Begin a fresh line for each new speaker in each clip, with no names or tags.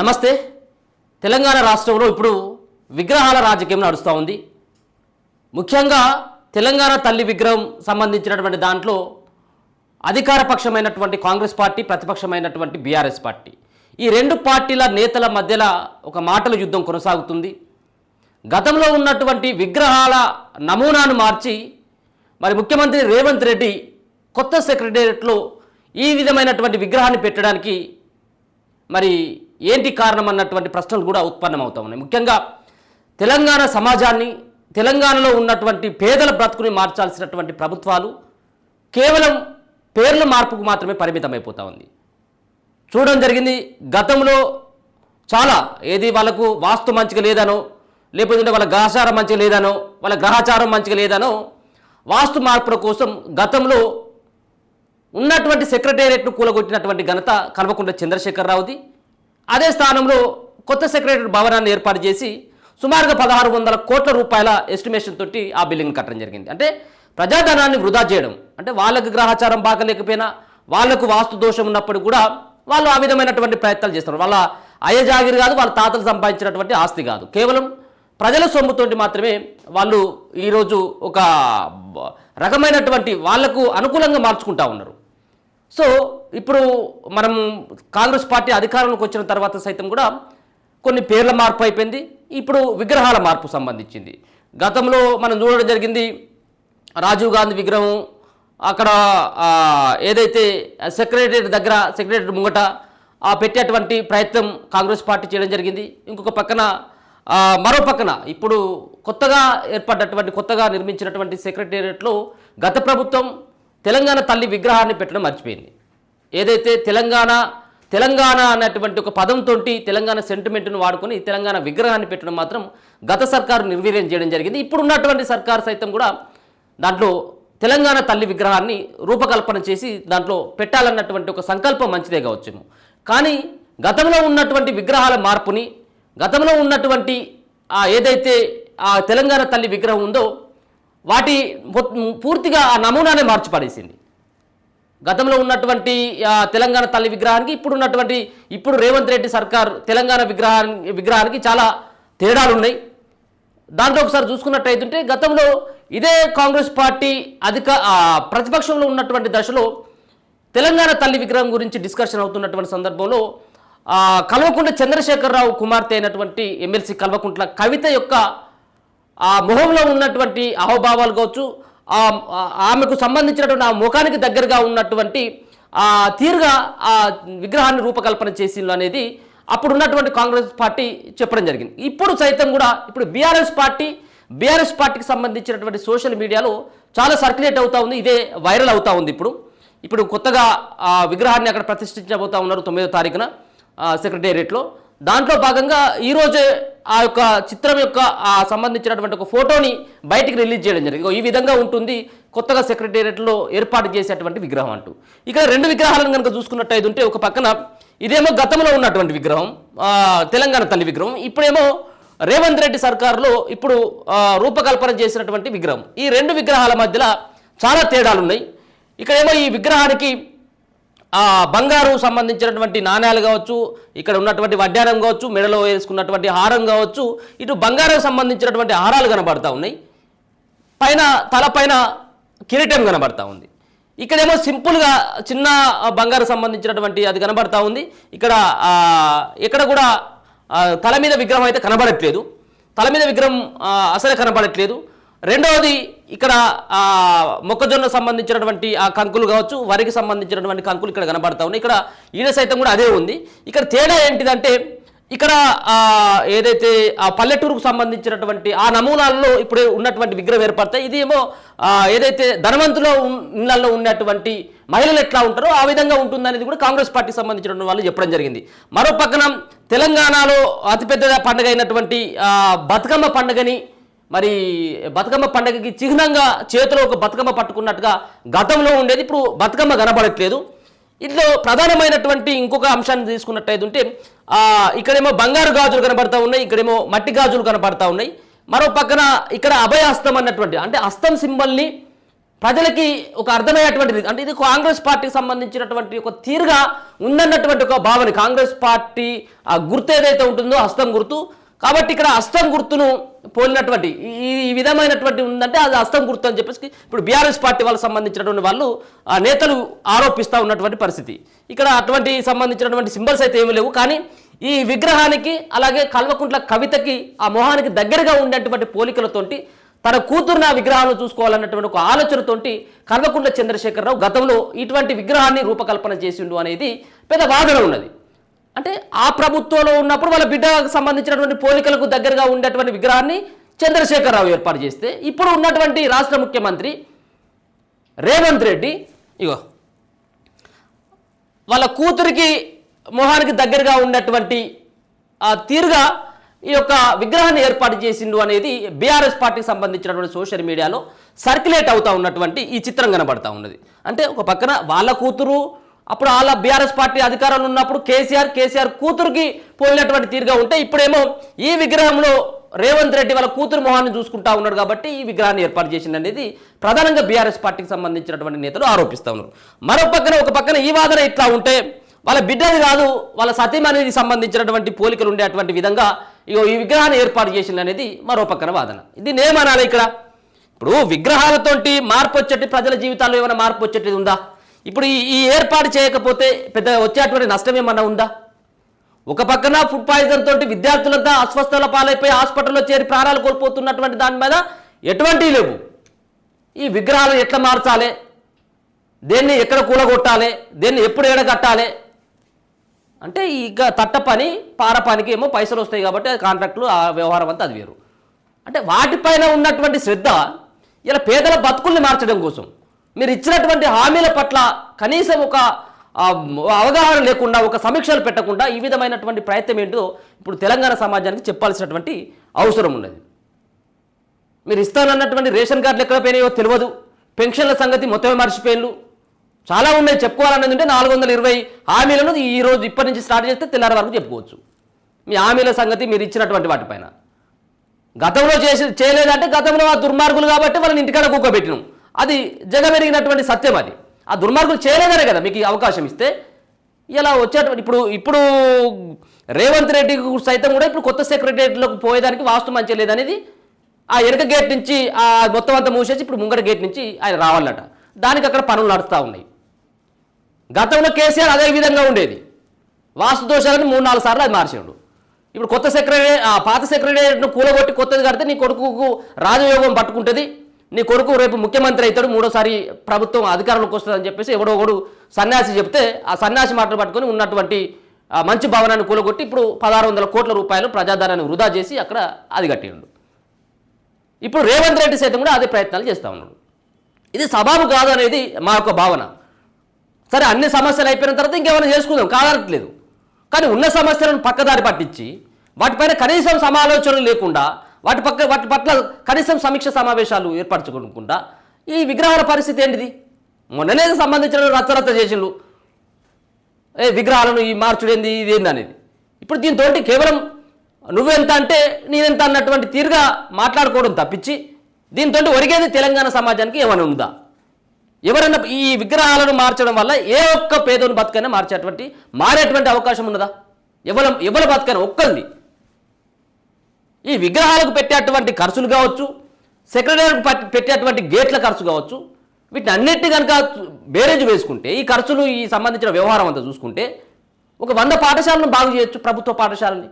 నమస్తే. తెలంగాణ రాష్ట్రంలో ఇప్పుడు విగ్రహాల రాజకీయం నడుస్తూ ఉంది. ముఖ్యంగా తెలంగాణ తల్లి విగ్రహం సంబంధించినటువంటి దాంట్లో అధికార పక్షమైనటువంటి కాంగ్రెస్ పార్టీ, ప్రతిపక్షమైనటువంటి బీఆర్ఎస్ పార్టీ, ఈ రెండు పార్టీల నేతల మధ్యలో ఒక మాటల యుద్ధం కొనసాగుతుంది. గతంలో ఉన్నటువంటి విగ్రహాల నమూనాను మార్చి మరి ముఖ్యమంత్రి రేవంత్ రెడ్డి కొత్త సెక్రటేరియట్లో ఈ విధమైనటువంటి విగ్రహాన్ని పెట్టడానికి మరి ఏంటి కారణం అన్నటువంటి ప్రశ్నలు కూడా ఉత్పన్నమవుతూ ఉన్నాయి. ముఖ్యంగా తెలంగాణ సమాజాన్ని, తెలంగాణలో ఉన్నటువంటి పేదల బ్రతుకుని మార్చాల్సినటువంటి ప్రభుత్వాలు కేవలం పేర్ల మార్పుకు మాత్రమే పరిమితమైపోతూ ఉంది. చూడడం జరిగింది. గతంలో చాలా వాళ్ళకు వాస్తు మంచిగా లేదనో, లేకపోతే వాళ్ళ గ్రహచారం మంచిగా లేదనో, వాళ్ళ గ్రహచారం మంచిగా లేదనో వాస్తు మార్పుల కోసం గతంలో ఉన్నటువంటి సెక్రటేరియట్ను కూలగొట్టినటువంటి ఘనత కల్వకుంట్ల చంద్రశేఖరరావుది. అదే స్థానంలో కొత్త సెక్రటేరియట్ భవనాన్ని ఏర్పాటు చేసి సుమారుగా 1600 కోట్ల రూపాయల ఎస్టిమేషన్ తోటి ఆ బిల్డింగ్ కట్టడం జరిగింది. అంటే ప్రజాధనాన్ని వృధా చేయడం, అంటే వాళ్ళకి గ్రహచారం బాగలేకపోయినా, వాళ్లకు వాస్తు దోషం ఉన్నప్పుడు కూడా వాళ్ళు ఆ విధమైనటువంటి ప్రయత్నాలు చేస్తున్నారు. వాళ్ళ అయ్యజాగిరి కాదు, వాళ్ళ తాతలు సంపాదించినటువంటి ఆస్తి కాదు, కేవలం ప్రజల సొమ్ముతోటి మాత్రమే వాళ్ళు ఈరోజు ఒక రకమైనటువంటి వాళ్లకు అనుకూలంగా మార్చుకుంటా ఉన్నారు. సో ఇప్పుడు మనం కాంగ్రెస్ పార్టీ అధికారంలోకి వచ్చిన తర్వాత సైతం కూడా కొన్ని పేర్ల మార్పు అయిపోయింది. ఇప్పుడు విగ్రహాల మార్పు సంబంధించింది. గతంలో మనం చూడడం జరిగింది, రాజీవ్ గాంధీ విగ్రహం అక్కడ ఏదైతే సెక్రటేరియట్ దగ్గర, సెక్రటేరియట్ ముంగట పెట్టేటువంటి ప్రయత్నం కాంగ్రెస్ పార్టీ చేయడం జరిగింది. ఇంకొక పక్కన మరో పక్కన ఇప్పుడు కొత్తగా ఏర్పడ్డటువంటి, కొత్తగా నిర్మించినటువంటి సెక్రటేరియట్లో గత ప్రభుత్వం తెలంగాణ తల్లి విగ్రహాన్ని పెట్టడం మర్చిపోయింది. ఏదైతే తెలంగాణ అన్నటువంటి ఒక పదంతో తెలంగాణ సెంటిమెంట్ను వాడుకొని తెలంగాణ విగ్రహాన్ని పెట్టడం మాత్రం గత సర్కారు నిర్వీర్యం చేయడం జరిగింది. ఇప్పుడు ఉన్నటువంటి సర్కారు సైతం కూడా దాంట్లో తెలంగాణ తల్లి విగ్రహాన్ని రూపకల్పన చేసి దాంట్లో పెట్టాలన్నటువంటి ఒక సంకల్పం మంచిదే కావచ్చేమో. కానీ గతంలో ఉన్నటువంటి విగ్రహాల మార్పుని, గతంలో ఉన్నటువంటి ఏదైతే ఆ తెలంగాణ తల్లి విగ్రహం ఉందో వాటి పూర్తిగా ఆ నమూనానే మార్చి పడేసింది. గతంలో ఉన్నటువంటి తెలంగాణ తల్లి విగ్రహానికి ఇప్పుడు రేవంత్ రెడ్డి సర్కార్ తెలంగాణ విగ్రహానికి చాలా తేడాలు ఉన్నాయి. దాంట్లో ఒకసారి చూసుకున్నట్టయితుంటే గతంలో ఇదే కాంగ్రెస్ పార్టీ ప్రతిపక్షంలో ఉన్నటువంటి దశలో తెలంగాణ తల్లి విగ్రహం గురించి డిస్కషన్ అవుతున్నటువంటి సందర్భంలో కల్వకుంట్ల చంద్రశేఖరరావు కుమార్తె అయినటువంటి ఎమ్మెల్సీ కల్వకుంట్ల కవిత యొక్క ఆ మొహంలో ఉన్నటువంటి అహోభావాలు కావచ్చు, ఆమెకు సంబంధించినటువంటి ఆ ముఖానికి దగ్గరగా ఉన్నటువంటి తీరుగా ఆ విగ్రహాన్ని రూపకల్పన చేసింది అనేది అప్పుడు ఉన్నటువంటి కాంగ్రెస్ పార్టీ చెప్పడం జరిగింది. ఇప్పుడు సైతం కూడా ఇప్పుడు బీఆర్ఎస్ పార్టీకి సంబంధించినటువంటి సోషల్ మీడియాలో చాలా సర్క్యులేట్ అవుతూ ఉంది. ఇదే వైరల్ అవుతూ ఉంది. ఇప్పుడు కొత్తగా ఆ విగ్రహాన్ని అక్కడ ప్రతిష్ఠించబోతూ ఉన్నారు 9వ తారీఖున సెక్రటేరియట్లో. దాంట్లో భాగంగా ఈరోజే ఆ యొక్క చిత్రం యొక్క సంబంధించినటువంటి ఒక ఫోటోని బయటికి రిలీజ్ చేయడం జరిగింది. ఈ విధంగా ఉంటుంది కొత్తగా సెక్రటేరియట్లో ఏర్పాటు చేసేటువంటి విగ్రహం అంటూ. ఇక్కడ రెండు విగ్రహాలను కనుక చూసుకున్నట్టయితే ఉంటే ఒక పక్కన ఇదేమో గతంలో ఉన్నటువంటి విగ్రహం, తెలంగాణ తల్లి విగ్రహం, ఇప్పుడేమో రేవంత్ రెడ్డి సర్కారులో ఇప్పుడు రూపకల్పన చేసినటువంటి విగ్రహం. ఈ రెండు విగ్రహాల మధ్యలో చాలా తేడాలు ఉన్నాయి. ఇక్కడేమో ఈ విగ్రహానికి బంగారు సంబంధించినటువంటి నాణ్యాలు కావచ్చు, ఇక్కడ ఉన్నటువంటి వడ్డానం కావచ్చు, మెడలో వేసుకున్నటువంటి హారం కావచ్చు, ఇటు బంగారం సంబంధించినటువంటి హారాలు కనబడతా ఉన్నాయి. తలపైన కిరీటం కనబడతా ఉంది. ఇక్కడేమో సింపుల్గా చిన్న బంగారు సంబంధించినటువంటి అది కనబడతా ఉంది. ఇక్కడ కూడా తల మీద విగ్రహం అయితే కనబడట్లేదు. తల మీద విగ్రహం అసలే కనబడట్లేదు. రెండవది ఇక్కడ మొక్కజొన్న సంబంధించినటువంటి ఆ కంకులు కావచ్చు, వరికి సంబంధించినటువంటి కంకులు ఇక్కడ కనబడతా ఉన్నాయి. ఇక్కడ ఈయన సైతం కూడా అదే ఉంది. ఇక్కడ తేడా ఏంటిదంటే ఇక్కడ ఏదైతే ఆ పల్లెటూరుకు సంబంధించినటువంటి ఆ నమూనాల్లో ఇప్పుడు ఉన్నటువంటి విగ్రహం ఏర్పడతాయి. ఇది ఏమో ఏదైతే ధనవంతుల ఇళ్లలో ఉన్నటువంటి మహిళలు ఎట్లా ఉంటారో ఆ విధంగా ఉంటుందనేది కూడా కాంగ్రెస్ పార్టీకి సంబంధించిన వాళ్ళు చెప్పడం జరిగింది. మరో పక్కన తెలంగాణలో అతిపెద్ద పండుగ అయినటువంటి బతుకమ్మ పండుగని, మరి బతుకమ్మ పండుగకి చిహ్నంగా చేతిలో ఒక బతుకమ్మ పట్టుకున్నట్టుగా గతంలో ఉండేది, ఇప్పుడు బతుకమ్మ కనబడట్లేదు. ఇందులో ప్రధానమైనటువంటి ఇంకొక అంశాన్ని తీసుకున్నట్టయితే ఉంటే ఇక్కడేమో బంగారు గాజులు కనబడతా ఉన్నాయి, ఇక్కడేమో మట్టి గాజులు కనబడతా ఉన్నాయి. మరో పక్కన ఇక్కడ అభయ హస్తం అన్నటువంటి, అంటే హస్తం సింబల్ని ప్రజలకి ఒక అర్థమయ్యేటువంటి అంటే ఇది కాంగ్రెస్ పార్టీకి సంబంధించినటువంటి ఒక తీరుగా ఉందన్నటువంటి ఒక భావన. కాంగ్రెస్ పార్టీ ఆ గుర్తు ఏదైతే ఉంటుందో హస్తం గుర్తు, కాబట్టి ఇక్కడ హస్తం గుర్తును పోలినటువంటి ఈ విధమైనటువంటి ఉందంటే అది హస్తం గుర్తు అని చెప్పేసి ఇప్పుడు బీఆర్ఎస్ పార్టీ వాళ్ళకి సంబంధించినటువంటి వాళ్ళు ఆ నేతలు ఆరోపిస్తూ ఉన్నటువంటి పరిస్థితి. ఇక్కడ అటువంటి సంబంధించినటువంటి సింబల్స్ అయితే ఏమీ లేవు, కానీ ఈ విగ్రహానికి అలాగే కల్వకుంట్ల కవితకి ఆ మొహానికి దగ్గరగా ఉండేటువంటి పోలికలతోటి తన కూతురుని ఆ విగ్రహాలను చూసుకోవాలన్నటువంటి ఒక ఆలోచనతోటి కల్వకుంట్ల చంద్రశేఖరరావు గతంలో ఇటువంటి విగ్రహాన్ని రూపకల్పన చేసిండు అనేది పెద్ద వాదన ఉన్నది. అంటే ఆ ప్రభుత్వంలో ఉన్నప్పుడు వాళ్ళ బిడ్డకు సంబంధించినటువంటి పోలికలకు దగ్గరగా ఉండేటువంటి విగ్రహాన్ని చంద్రశేఖరరావు ఏర్పాటు చేస్తే, ఇప్పుడు ఉన్నటువంటి రాష్ట్ర ముఖ్యమంత్రి రేవంత్ రెడ్డి ఇగో వాళ్ళ కూతురికి మొహానికి దగ్గరగా ఉన్నటువంటి ఆ తీరుగా ఈ యొక్క విగ్రహాన్ని ఏర్పాటు చేసిండు అనేది బీఆర్ఎస్ పార్టీకి సంబంధించినటువంటి సోషల్ మీడియాలో సర్క్యులేట్ అవుతూ ఉన్నటువంటి ఈ చిత్రం కనబడతా ఉన్నది. అంటే ఒక పక్కన వాళ్ళ కూతురు అప్పుడు వాళ్ళ బీఆర్ఎస్ పార్టీ అధికారంలో ఉన్నప్పుడు కేసీఆర్ కూతురుకి పోలినటువంటి తీరుగా ఉంటే, ఇప్పుడేమో ఈ విగ్రహంలో రేవంత్ రెడ్డి వాళ్ళ కూతురు మొహాన్ని చూసుకుంటా ఉన్నాడు కాబట్టి ఈ విగ్రహాన్ని ఏర్పాటు చేసింది అనేది ప్రధానంగా బీఆర్ఎస్ పార్టీకి సంబంధించినటువంటి నేతలు ఆరోపిస్తూ ఉన్నారు. ఒక పక్కన ఈ వాదన ఇట్లా ఉంటే వాళ్ళ బిడ్డది కాదు వాళ్ళ సతీమణికి సంబంధించినటువంటి పోలికలు ఉండేటువంటి విధంగా ఈ విగ్రహాన్ని ఏర్పాటు చేసింది అనేది మరో పక్కన వాదన. దీన్ని ఏమనాలి ఇక్కడ? ఇప్పుడు విగ్రహాలతోటి మార్పు వచ్చేటి ప్రజల జీవితాల్లో ఏమైనా మార్పు వచ్చేటిది ఉందా? ఇప్పుడు ఈ ఏర్పాటు చేయకపోతే పెద్ద వచ్చేటువంటి నష్టం ఏమన్నా ఉందా? ఒక పక్కన ఫుడ్ పాయిజన్ తోటి విద్యార్థులంతా అస్వస్థల పాలైపోయి హాస్పిటల్లో చేరి ప్రాణాలు కోల్పోతున్నటువంటి దాని మీద ఎటువంటివి లేవు. ఈ విగ్రహాలను ఎట్లా మార్చాలి, దేన్ని ఎక్కడ కూలగొట్టాలి, దేన్ని ఎప్పుడు ఎడగట్టాలి అంటే ఇక తట్ట పని పార పనికి ఏమో పైసలు వస్తాయి కాబట్టి కాంట్రాక్టులు ఆ వ్యవహారం అంతా అది వేరు. అంటే వాటిపైన ఉన్నటువంటి శ్రద్ధ ఇలా పేదల బతుకుల్ని మార్చడం కోసం మీరు ఇచ్చినటువంటి హామీల పట్ల కనీసం ఒక అవగాహన లేకుండా ఒక సమీక్షలు పెట్టకుండా ఈ విధమైనటువంటి ప్రయత్నం ఏంటో ఇప్పుడు తెలంగాణ సమాజానికి చెప్పాల్సినటువంటి అవసరం ఉన్నది. మీరు ఇస్తానన్నటువంటి రేషన్ కార్డులు ఎక్కడ పోయినాయో తెలియదు, పెన్షన్ల సంగతి మొత్తమే మర్చిపోయిన్లు, చాలా ఉన్నాయి చెప్పుకోవాలనేది ఉంటే 420 హామీలను ఈరోజు ఇప్పటి నుంచి స్టార్ట్ చేస్తే తెల్లారి వరకు చెప్పుకోవచ్చు. మీ హామీల సంగతి మీరు ఇచ్చినటువంటి వాటిపైన గతంలో చేయలేదంటే గతంలో ఆ దుర్మార్గులు కాబట్టి వాళ్ళని ఇంటికాడ కూకోబెట్టినాం, అది జగమెరిగినటువంటి సత్యం. అది ఆ దుర్మార్గులు చేయలేదనే కదా మీకు అవకాశం ఇస్తే ఇలా వచ్చేటువంటి ఇప్పుడు రేవంత్ రెడ్డి సైతం కూడా ఇప్పుడు కొత్త సెక్రటరియట్లోకి పోయేదానికి వాస్తు మంచి లేదనేది ఆ ఎనక గేట్ నుంచి ఆ మొత్తం అంతా మూసేసి ఇప్పుడు ముంగట గేట్ నుంచి ఆయన రావాలట. దానికి అక్కడ పనులు నడుస్తూ ఉన్నాయి. గతంలో కేసీఆర్ అదే విధంగా ఉండేది, వాస్తు దోషాలని 3-4 సార్లు అది మార్చాడు. ఇప్పుడు కొత్త పాత సెక్రటరియట్ను కూలగొట్టి కొత్తది కడితే నీ కొడుకుకు రాజయోగం పట్టుకుంటుంది, నీ కొడుకు రేపు ముఖ్యమంత్రి అవుతాడు, 3వ ప్రభుత్వం అధికారంలోకి వస్తుందని చెప్పేసి ఎవడో ఒకడు సన్యాసి చెప్తే ఆ సన్యాసి మాటలు పట్టుకొని ఉన్నటువంటి మంచి భవనాన్ని కూలగొట్టి ఇప్పుడు 1600 కోట్ల రూపాయలు ప్రజాధనాన్ని వృధా చేసి అక్కడ అది కట్టిండు. ఇప్పుడు రేవంత్ రెడ్డి సైతం కూడా అదే ప్రయత్నాలు చేస్తూ ఉన్నాడు. ఇది సబాబు కాదు అనేది మా యొక్క భావన. సరే అన్ని సమస్యలు అయిపోయిన తర్వాత ఇంకేమైనా చేసుకుందాం కాదనట్లేదు, కానీ ఉన్న సమస్యలను పక్కదారి పట్టించి వాటిపైన కనీసం సమాలోచనలు లేకుండా వాటి పట్ల కనీసం సమీక్ష సమావేశాలు ఏర్పరచుకోకుండా ఈ విగ్రహాల పరిస్థితి ఏంటిది? మొన్ననే సంబంధించిన రచ్చరచ్చ చేసిండు విగ్రహాలను ఈ మార్చుడేంది ఇదేంది అనేది. ఇప్పుడు దీంతో కేవలం నువ్వెంత అంటే నేనెంత అన్నటువంటి తీరుగా మాట్లాడుకోవడం తప్పించి దీంతో ఒరిగేది తెలంగాణ సమాజానికి ఏమైనా ఉందా? ఎవరైనా ఈ విగ్రహాలను మార్చడం వల్ల ఏ ఒక్క పేదోని బతుకైనా మారేటువంటి అవకాశం ఉన్నదా? ఎవరి బతుకైనా ఒక్కరిది. ఈ విగ్రహాలకు పెట్టేటువంటి ఖర్చులు కావచ్చు, సెక్రటరీకి పెట్టేటువంటి గేట్ల ఖర్చు కావచ్చు, వీటిని అన్నిటి కనుక బేరేజ్ వేసుకుంటే ఈ ఖర్చులు ఈ సంబంధించిన వ్యవహారం అంతా చూసుకుంటే ఒక 100 పాఠశాలను బాగు చేయొచ్చు. ప్రభుత్వ పాఠశాలని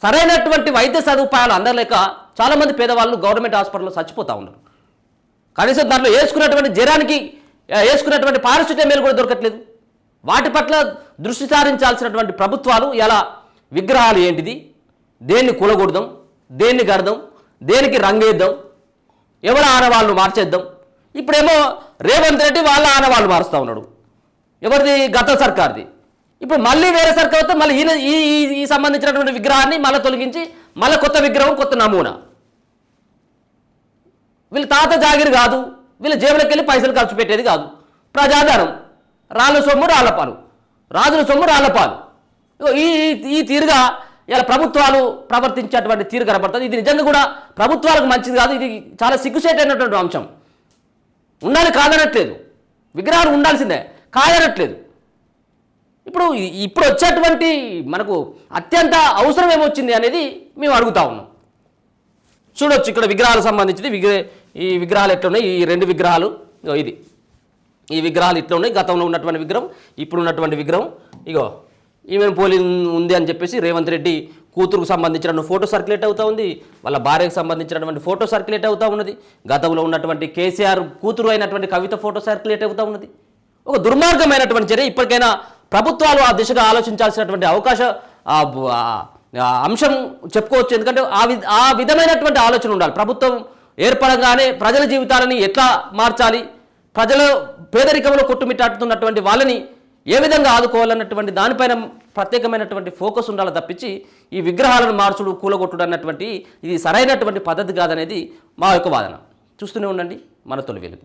సరైనటువంటి వైద్య సదుపాయాలు అందలేక చాలామంది పేదవాళ్ళు గవర్నమెంట్ హాస్పిటల్లో చచ్చిపోతూ ఉన్నారు. కనీసం దాంట్లో వేసుకున్నటువంటి జ్వరానికి వేసుకున్నటువంటి పారాసిటమాల్ కూడా దొరకట్లేదు. వాటి పట్ల దృష్టి సారించాల్సినటువంటి ప్రభుత్వాలు ఎలా విగ్రహాలు ఏంటిది, దేన్ని కూలగొడదాం, దేన్ని గడదాం, దేనికి రంగేద్దాం, ఎవరి ఆనవాళ్ళు మార్చేద్దాం. ఇప్పుడేమో రేవంత్ రెడ్డి వాళ్ళ ఆనవాళ్ళు మారుస్తూ ఉన్నాడు. ఎవరిది? గత సర్కార్ది. ఇప్పుడు మళ్ళీ వేరే సర్కార్ వస్తే మళ్ళీ ఈ సంబంధించినటువంటి విగ్రహాన్ని మళ్ళీ తొలగించి మళ్ళీ కొత్త విగ్రహం, కొత్త నమూనా. వీళ్ళ తాత జాగిరి కాదు, వీళ్ళ జేబులకు వెళ్ళి పైసలు ఖర్చు పెట్టేది కాదు. ప్రజాధనం, రాళ్ళ సొమ్ము రాళ్లపాలు, రాజుల సొమ్ము రాళ్లపాలు. ఈ తీరుగా ఇలా ప్రభుత్వాలు ప్రవర్తించేటువంటి తీరు కనపడుతుంది. ఇది నిజంగా కూడా ప్రభుత్వాలకు మంచిది కాదు. ఇది చాలా సిగ్గుసేటైనటువంటి అంశం. ఉండాలి కాదనట్లేదు, విగ్రహాలు ఉండాల్సిందే కాదనట్లేదు. ఇప్పుడు వచ్చేటువంటి మనకు అత్యంత అవసరం ఏమొచ్చింది అనేది మేము అడుగుతా ఉన్నాం. చూడొచ్చు ఇక్కడ విగ్రహాలకు సంబంధించింది. ఈ విగ్రహాలు ఎట్లా ఉన్నాయి, ఈ 2 విగ్రహాలు, ఇది ఈ విగ్రహాలు ఇట్లా ఉన్నాయి. గతంలో ఉన్నటువంటి విగ్రహం, ఇప్పుడు ఉన్నటువంటి విగ్రహం. ఇగో ఈమెను పోలి ఉంది అని చెప్పేసి రేవంత్ రెడ్డి కూతురుకు సంబంధించిన ఫోటో సర్క్యులేట్ అవుతూ ఉంది, వాళ్ళ భార్యకు సంబంధించినటువంటి ఫోటో సర్క్యులేట్ అవుతూ ఉన్నది. గతంలో ఉన్నటువంటి కేసీఆర్ కూతురు అయినటువంటి కవిత ఫోటో సర్క్యులేట్ అవుతూ ఉన్నది. ఒక దుర్మార్గమైనటువంటి చర్య. ఇప్పటికైనా ప్రభుత్వాలు ఆ దిశగా ఆలోచించాల్సినటువంటి అంశం చెప్పుకోవచ్చు. ఎందుకంటే ఆ విధమైనటువంటి ఆలోచన ఉండాలి. ప్రభుత్వం ఏర్పడంగానే ప్రజల జీవితాలని ఎట్లా మార్చాలి, ప్రజల పేదరికంలో కొట్టుమిట్టాడుతున్నటువంటి వాళ్ళని ఏ విధంగా ఆదుకోవాలన్నటువంటి దానిపైన ప్రత్యేకమైనటువంటి ఫోకస్ ఉండాలి తప్పించి ఈ విగ్రహాలను మార్చుడు కూలగొట్టుడు అన్నటువంటి ఇది సరైనటువంటి పద్ధతి కాదనేది మా యొక్క వాదన. చూస్తూనే ఉండండి మన తొలి వెలుగు.